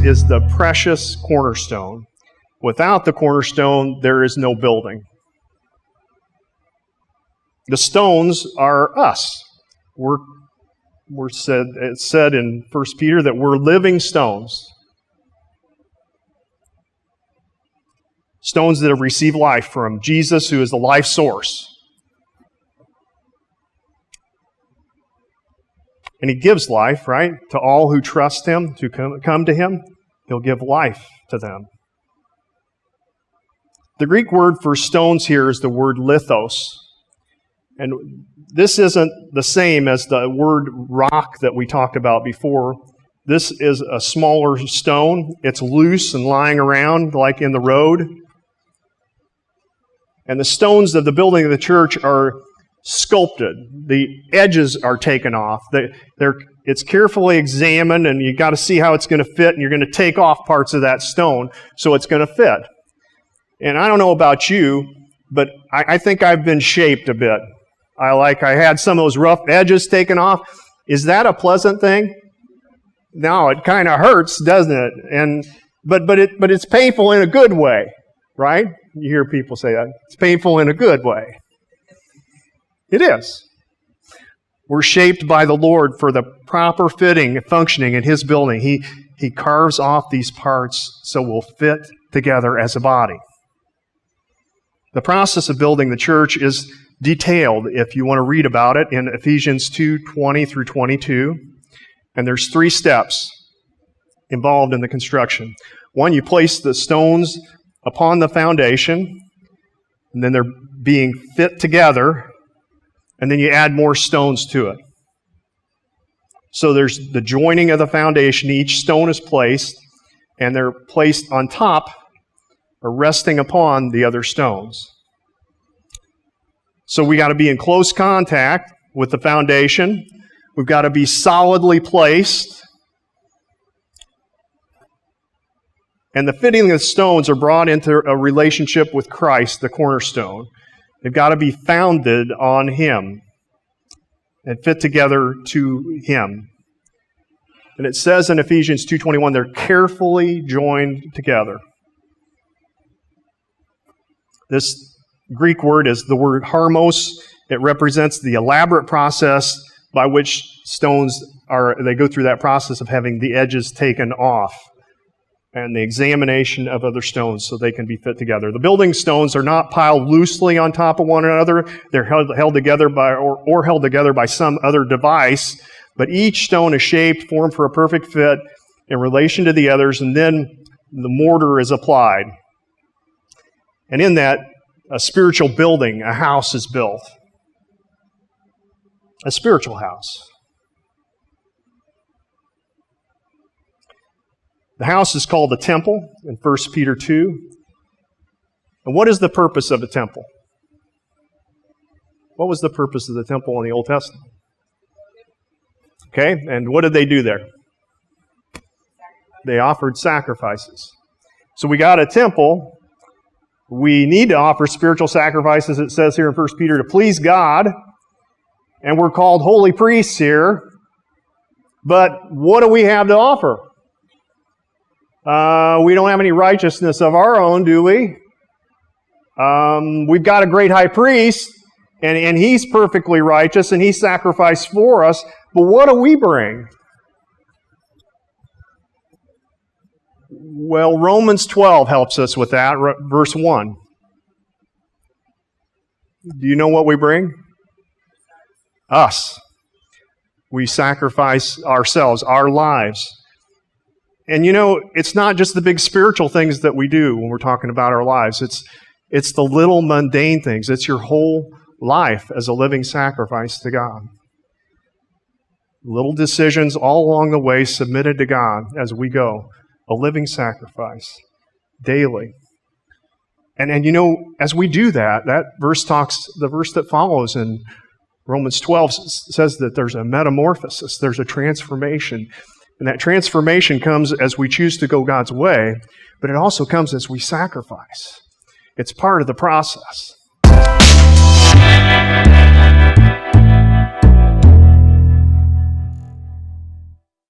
is the precious cornerstone. Without the cornerstone, there is no building. The stones are us. It's said in 1 Peter that we're living stones. Stones that have received life from Jesus, who is the life source. And He gives life, right, to all who trust Him, to come to Him. He'll give life to them. The Greek word for stones here is the word lithos. And this isn't the same as the word rock that we talked about before. This is a smaller stone. It's loose and lying around like in the road. And the stones of the building of the church are sculpted. The edges are taken off. It's carefully examined, and you've got to see how it's going to fit, and you're going to take off parts of that stone so it's going to fit. And I don't know about you, but I think I've been shaped a bit. I had some of those rough edges taken off. Is that a pleasant thing? No, it kind of hurts, doesn't it? But it's painful in a good way, right? You hear people say that. It's painful in a good way. It is. We're shaped by the Lord for the proper fitting and functioning in His building. He carves off these parts so we'll fit together as a body. The process of building the church is detailed, if you want to read about it, in Ephesians 2:20 through 22. And there's 3 steps involved in the construction. One, you place the stones upon the foundation, and then they're being fit together, and then you add more stones to it. So there's the joining of the foundation. Each stone is placed, and they're placed on top or resting upon the other stones. So we got to be in close contact with the foundation. We've got to be solidly placed. And the fitting of the stones are brought into a relationship with Christ, the cornerstone. They've got to be founded on Him and fit together to Him. And it says in Ephesians 2:21, they're carefully joined together. This Greek word is the word harmos. It represents the elaborate process by which stones they go through that process of having the edges taken off and the examination of other stones so they can be fit together. The building stones are not piled loosely on top of one another. They're held together by some other device, but each stone is shaped, formed for a perfect fit in relation to the others, and then the mortar is applied. And in that, a spiritual building, a house is built. A spiritual house. The house is called the temple in 1 Peter 2. And what is the purpose of the temple? What was the purpose of the temple in the Old Testament? Okay, and what did they do there? They offered sacrifices. So we got a temple. We need to offer spiritual sacrifices, it says here in 1 Peter, to please God. And we're called holy priests here. But what do we have to offer? We don't have any righteousness of our own, do we? We've got a great high priest, and he's perfectly righteous, and he sacrificed for us. But what do we bring? Well, Romans 12 helps us with that, verse 1. Do you know what we bring? Us. We sacrifice ourselves, our lives. And you know, it's not just the big spiritual things that we do when we're talking about our lives. It's the little mundane things. It's your whole life as a living sacrifice to God. Little decisions all along the way submitted to God as we go. A living sacrifice daily. And you know, as we do that, the verse that follows in Romans 12 says that there's a metamorphosis, there's a transformation. And that transformation comes as we choose to go God's way, but it also comes as we sacrifice. It's part of the process.